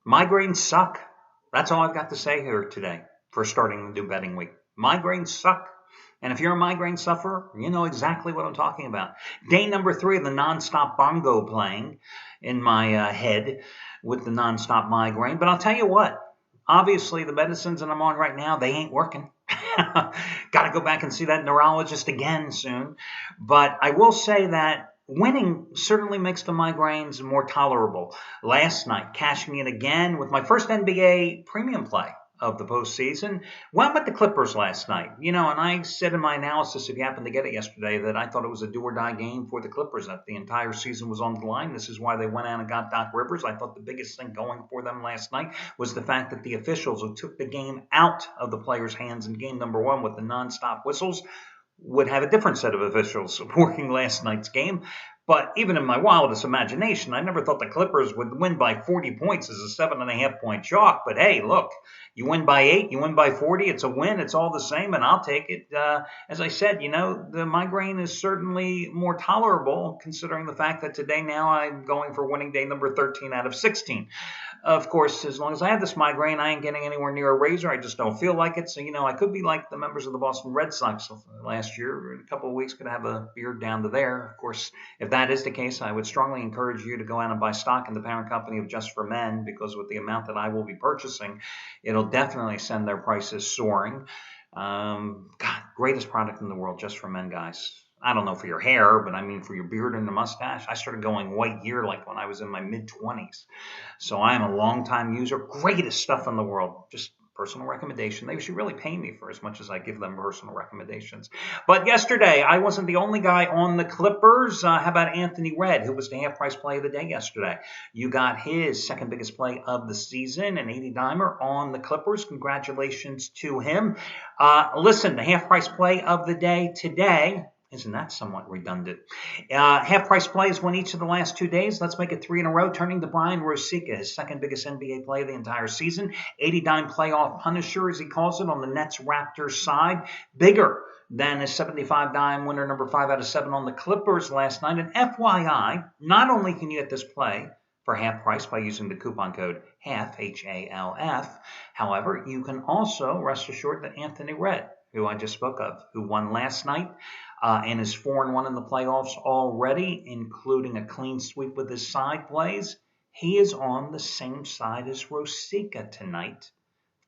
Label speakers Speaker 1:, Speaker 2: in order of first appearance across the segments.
Speaker 1: Migraines suck. That's all I've got to say here today for starting the new betting week. Migraines suck. And if you're a migraine sufferer, you know exactly what I'm talking about. Day number 3 of the nonstop bongo playing in my head with the nonstop migraine. But I'll tell you what, obviously the medicines that I'm on right now, they ain't working. Got to go back and see that neurologist again soon. But I will say that winning certainly makes the migraines more tolerable. Last night, cashing in again with my first NBA premium play of the postseason. Went with the Clippers last night. And I said in my analysis, if you happened to get it yesterday, that I thought it was a do or die game for the Clippers, that the entire season was on the line. This is why they went out and got Doc Rivers. I thought the biggest thing going for them last night was the fact that the officials who took the game out of the players' hands in game number 1 with the nonstop whistles would have a different set of officials working last night's game. But even in my wildest imagination, I never thought the Clippers would win by 40 points as a 7.5-point chalk. But hey, look, you win by 8, you win by 40, it's a win. It's all the same, and I'll take it. As I said, the migraine is certainly more tolerable considering the fact that today now I'm going for winning day number 13 out of 16. Of course, as long as I have this migraine, I ain't getting anywhere near a razor. I just don't feel like it. So, I could be like the members of the Boston Red Sox last year. In a couple of weeks, could have a beard down to there. Of course, if that is the case, I would strongly encourage you to go out and buy stock in the parent company of Just for Men, because with the amount that I will be purchasing, it'll definitely send their prices soaring. God, greatest product in the world, Just for Men, guys. I don't know for your hair, but I mean for your beard and the mustache. I started going white here like when I was in my mid-20s. So I am a long-time user. Greatest stuff in the world. Just personal recommendation. They should really pay me for as much as I give them personal recommendations. But yesterday, I wasn't the only guy on the Clippers. How about Anthony Red, who was the half-price play of the day yesterday? You got his second biggest play of the season, an 80-dimer on the Clippers. Congratulations to him. Listen, the half-price play of the day today. Isn't that somewhat redundant? Half-price plays won each of the last 2 days. Let's make it 3 in a row. Turning to Brian Rosica, his second biggest NBA play of the entire season. 80-dime playoff punisher, as he calls it, on the Nets-Raptors side. Bigger than his 75-dime winner number 5 out of 7 on the Clippers last night. And FYI, not only can you get this play for half price by using the coupon code HALF, H-A-L-F, however, you can also rest assured that Anthony Red, who I just spoke of, who won last night, and is 4-1 in the playoffs already, including a clean sweep with his side plays. He is on the same side as Rosica tonight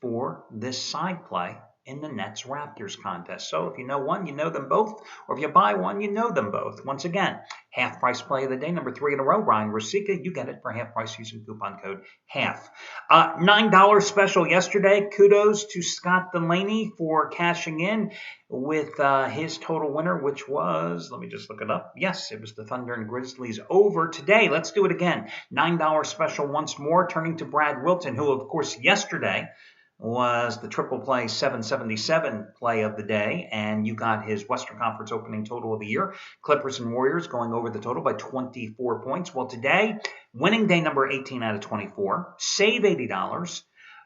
Speaker 1: for this side play in the Nets-Raptors contest. So if you know one, you know them both. Or if you buy one, you know them both. Once again, half-price play of the day, number 3 in a row, Brian Rosica. You get it for half price using coupon code HALF. $9 special yesterday. Kudos to Scott Delaney for cashing in with his total winner, which was, let me just look it up. Yes, it was the Thunder and Grizzlies over today. Let's do it again. $9 special once more, turning to Brad Wilton, who, of course, yesterday was the triple play 777 play of the day, and you got his Western Conference opening total of the year. Clippers and Warriors going over the total by 24 points. Well, today, winning day number 18 out of 24, save $80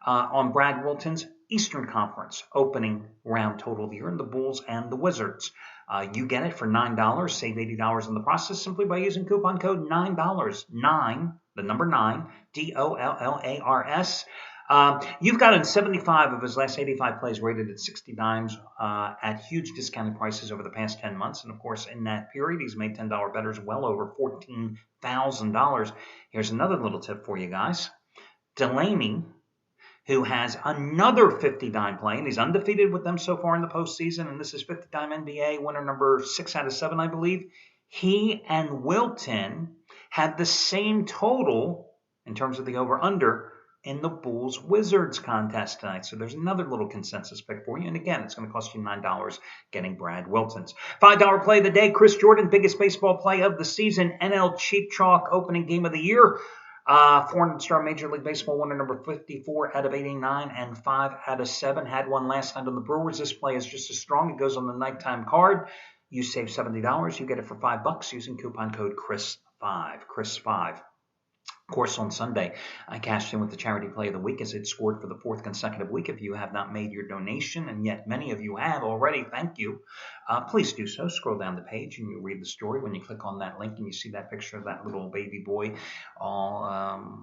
Speaker 1: on Brad Wilton's Eastern Conference opening round total of the year, and the Bulls and the Wizards. You get it for $9, save $80 in the process simply by using coupon code $9, 9, the number 9, DOLLARS. You've got in 75 of his last 85 plays rated at 60 dimes at huge discounted prices over the past 10 months. And, of course, in that period, he's made $10 bettors well over $14,000. Here's another little tip for you guys. Delaney, who has another 50-dime play, and he's undefeated with them so far in the postseason, and this is 50-dime NBA winner number 6 out of 7, I believe. He and Wilton had the same total in terms of the over-under in the Bulls-Wizards contest tonight. So there's another little consensus pick for you. And again, it's going to cost you $9 getting Brad Wilton's. $5 play of the day, Chris Jordan, biggest baseball play of the season, NL Cheap Chalk opening game of the year. 400-star Major League Baseball winner number 54 out of 89 and 5 out of 7. Had one last night on the Brewers. This play is just as strong. It goes on the nighttime card. You save $70. You get it for $5 using coupon code CHRIS5. CHRIS5. Of course, on Sunday, I cashed in with the charity play of the week as it scored for the 4th consecutive week. If you have not made your donation, and yet many of you have already, thank you. Please do so. Scroll down the page and you read the story. When you click on that link and you see that picture of that little baby boy all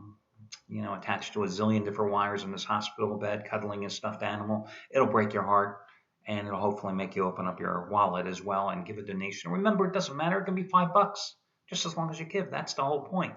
Speaker 1: attached to a zillion different wires in his hospital bed, cuddling his stuffed animal. It'll break your heart, and it'll hopefully make you open up your wallet as well and give a donation. Remember, it doesn't matter. It can be $5. Just as long as you give. That's the whole point.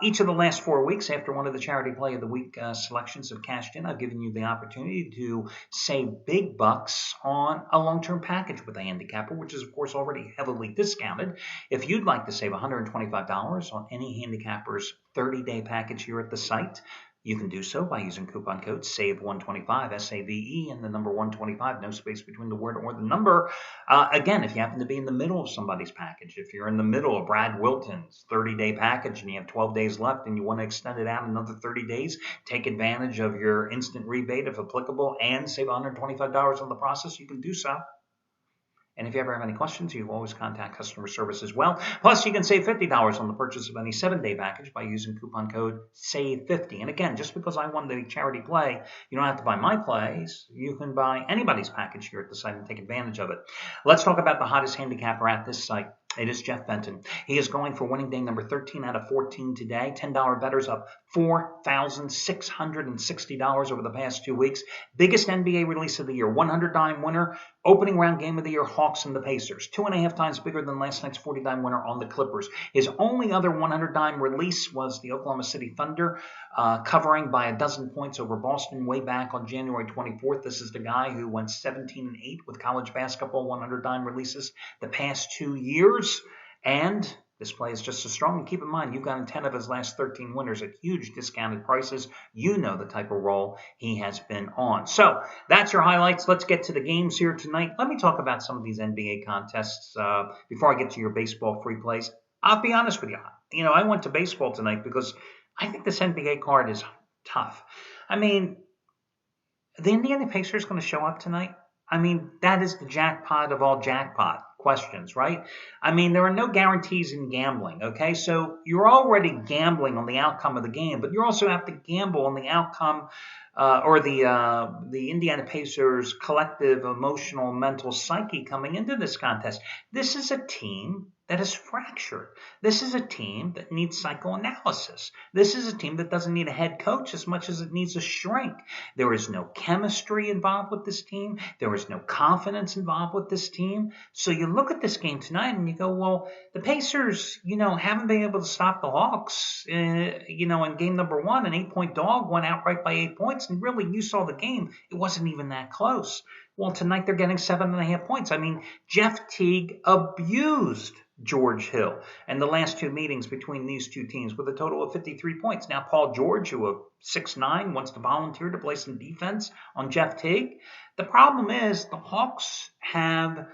Speaker 1: Each of the last 4 weeks, after one of the Charity Play of the Week selections have cashed in, I've given you the opportunity to save big bucks on a long-term package with a handicapper, which is, of course, already heavily discounted. If you'd like to save $125 on any handicapper's 30-day package here at the site, you can do so by using coupon code SAVE125, S-A-V-E, and the number 125, no space between the word or the number. Again, if you happen to be in the middle of somebody's package, if you're in the middle of Brad Wilton's 30-day package and you have 12 days left and you want to extend it out another 30 days, take advantage of your instant rebate if applicable and save $125 on the process, you can do so. And if you ever have any questions, you can always contact customer service as well. Plus, you can save $50 on the purchase of any 7-day package by using coupon code SAVE50. And again, just because I won the Charity Play, you don't have to buy my plays. You can buy anybody's package here at the site and take advantage of it. Let's talk about the hottest handicapper at this site. It is Jeff Benton. He is going for winning day number 13 out of 14 today. $10 bettors up $4,660 over the past 2 weeks. Biggest NBA release of the year. 100-dime winner. Opening round game of the year, Hawks and the Pacers. 2.5 times bigger than last night's 40-dime winner on the Clippers. His only other 100-dime release was the Oklahoma City Thunder, covering by a dozen points over Boston way back on January 24th. This is the guy who went 17-8 with college basketball 100-dime releases the past 2 years. And this play is just as strong. And keep in mind, you've gotten 10 of his last 13 winners at huge discounted prices. You know the type of role he has been on. So that's your highlights. Let's get to the games here tonight. Let me talk about some of these NBA contests before I get to your baseball free plays. I'll be honest with you. I went to baseball tonight because I think this NBA card is tough. I mean, the Indiana Pacers going to show up tonight? I mean, that is the jackpot of all jackpot questions, right? I mean, there are no guarantees in gambling, okay? So you're already gambling on the outcome of the game, but you also have to gamble on the outcome or the Indiana Pacers' collective emotional, mental psyche coming into this contest. This is a team that is fractured. This is a team that needs psychoanalysis. This is a team that doesn't need a head coach as much as it needs a shrink. There is no chemistry involved with this team. There is no confidence involved with this team. So you look at this game tonight and you go, well, the Pacers, haven't been able to stop the Hawks, in game number 1, an 8-point dog went outright by 8 points. And really, you saw the game. It wasn't even that close. Well, tonight they're getting 7.5 points. I mean, Jeff Teague abused George Hill and the last 2 meetings between these two teams with a total of 53 points. Now, Paul George, who is 6'9", wants to volunteer to play some defense on Jeff Teague. The problem is the Hawks have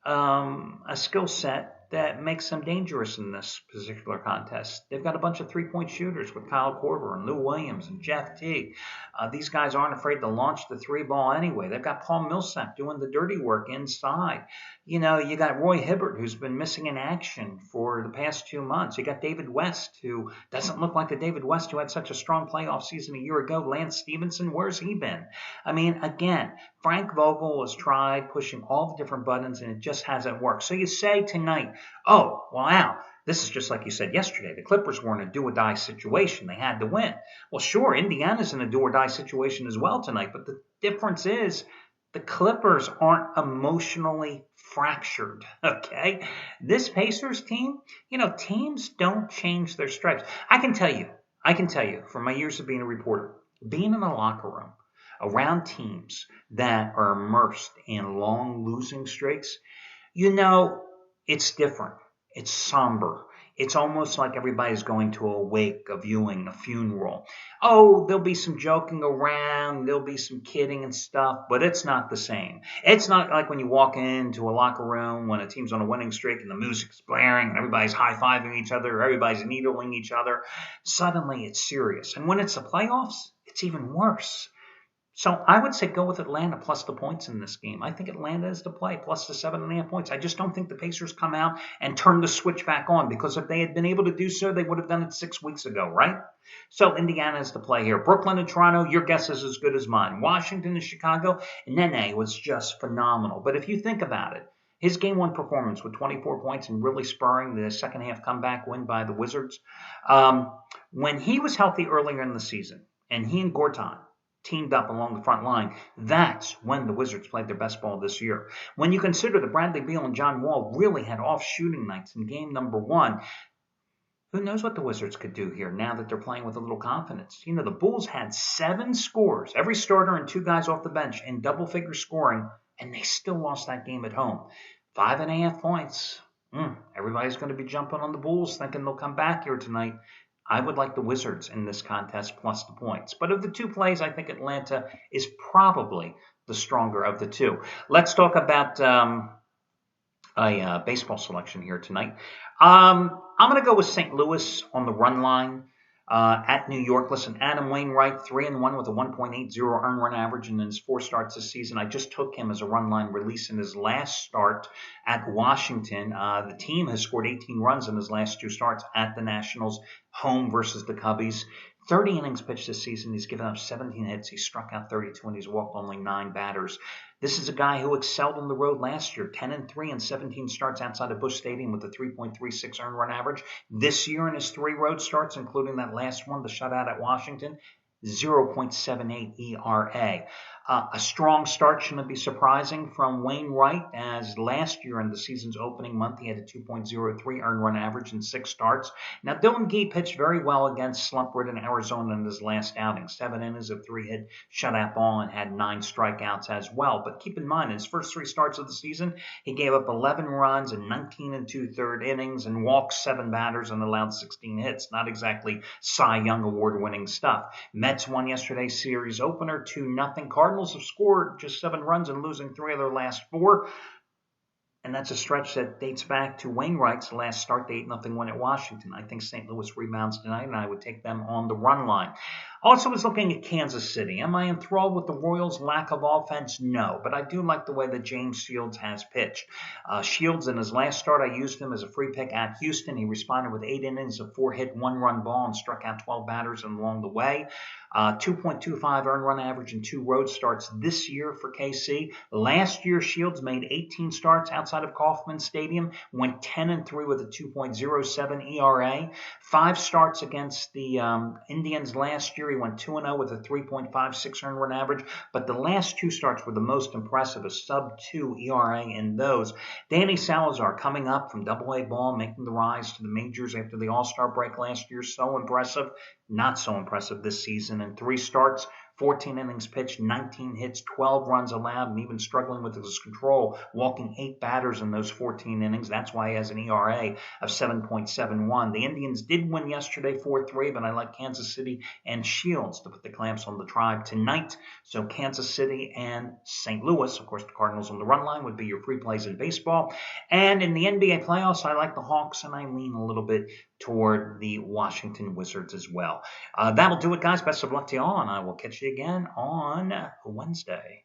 Speaker 1: a skill set that makes them dangerous in this particular contest. They've got a bunch of three-point shooters with Kyle Korver and Lou Williams and Jeff Teague. These guys aren't afraid to launch the 3-ball anyway. They've got Paul Millsap doing the dirty work inside. You got Roy Hibbert, who's been missing in action for the past 2 months. You got David West, who doesn't look like the David West who had such a strong playoff season a year ago. Lance Stevenson, where's he been? I mean, again, Frank Vogel has tried pushing all the different buttons, and it just hasn't worked. So you say tonight, oh, wow, this is just like you said yesterday. The Clippers were in a do-or-die situation. They had to win. Well, sure, Indiana's in a do-or-die situation as well tonight, but the difference is the Clippers aren't emotionally fractured, okay? This Pacers team, teams don't change their stripes. I can tell you from my years of being a reporter, being in a locker room around teams that are immersed in long losing streaks, it's different. It's somber. It's almost like everybody's going to a wake, a viewing, a funeral. Oh, there'll be some joking around, there'll be some kidding and stuff, but it's not the same. It's not like when you walk into a locker room when a team's on a winning streak and the music's blaring and everybody's high-fiving each other, or everybody's needling each other. Suddenly it's serious. And when it's the playoffs, it's even worse. So I would say go with Atlanta plus the points in this game. I think Atlanta is the play, plus the 7.5 points. I just don't think the Pacers come out and turn the switch back on, because if they had been able to do so, they would have done it 6 weeks ago, right? So Indiana is the play here. Brooklyn and Toronto, your guess is as good as mine. Washington and Chicago, Nene was just phenomenal. But if you think about it, His game one performance with 24 points and really spurring the second half comeback win by the Wizards. When he was healthy earlier in the season, and he and Gortat teamed up along the front line, that's when the Wizards played their best ball this year. When you consider that Bradley Beal and John Wall really had off shooting nights in game number one, who knows what the Wizards could do here now that they're playing with a little confidence. You know, the Bulls had 7 scores, every starter and 2 guys off the bench in double-figure scoring, and they still lost that game at home. 5.5 points. Everybody's going to be jumping on the Bulls thinking they'll come back here tonight. I would like the Wizards in this contest plus the points. But of the two plays, I think Atlanta is probably the stronger of the two. Let's talk about a baseball selection here tonight. I'm going to go with St. Louis on the run line at New York. Listen, Adam Wainwright, 3-1 with a 1.80 earned run average in his 4 starts this season. I just took him as a run line release in his last start at Washington. The team has scored 18 runs in his last 2 starts at the Nationals, home versus the Cubbies. 30 innings pitched this season. He's given up 17 hits. He struck out 32 and he's walked only 9 batters. This is a guy who excelled on the road last year, 10-3 and 17 starts outside of Busch Stadium with a 3.36 earned run average. This year in his 3 road starts, including that last one, the shutout at Washington, 0.78 ERA. A strong start shouldn't be surprising from Wainwright, as last year in the season's opening month, he had a 2.03 earned run average in 6 starts. Now, Dylan Gee pitched very well against slump-ridden Arizona in his last outing. 7 innings of 3-hit shutout ball and had 9 strikeouts as well. But keep in mind, in his first 3 starts of the season, he gave up 11 runs in 19 2/3 innings and walked 7 batters and allowed 16 hits. Not exactly Cy Young Award-winning stuff. Mets won yesterday's series opener 2-0. Cardinals have scored just 7 runs and losing 3 of their last 4. And that's a stretch that dates back to Wainwright's last start, the 8-0 win at Washington. I think St. Louis rebounds tonight, and I would take them on the run line. Also was looking at Kansas City. Am I enthralled with the Royals' lack of offense? No, but I do like the way that James Shields has pitched. Shields, in his last start, I used him as a free pick at Houston. He responded with 8 innings of 4-hit, 1-run ball and struck out 12 batters along the way. 2.25 earned run average in 2 road starts this year for KC. Last year, Shields made 18 starts outside of Kauffman Stadium, went 10-3 with a 2.07 ERA. 5 starts against the Indians last year. He went 2-0 with a 3.56 earned run average, but the last 2 starts were the most impressive, a sub-2 ERA in those. Danny Salazar coming up from Double-A ball, making the rise to the majors after the All-Star break last year. So impressive. Not so impressive this season. In 3 starts, 14 innings pitched, 19 hits, 12 runs allowed, and even struggling with his control, walking 8 batters in those 14 innings. That's why he has an ERA of 7.71. The Indians did win yesterday 4-3, but I like Kansas City and Shields to put the clamps on the Tribe tonight. So Kansas City and St. Louis, of course, the Cardinals on the run line would be your free plays in baseball. And in the NBA playoffs, I like the Hawks, and I lean a little bit toward the Washington Wizards as well. That'll do it, guys. Best of luck to you all, and I will catch you again on Wednesday.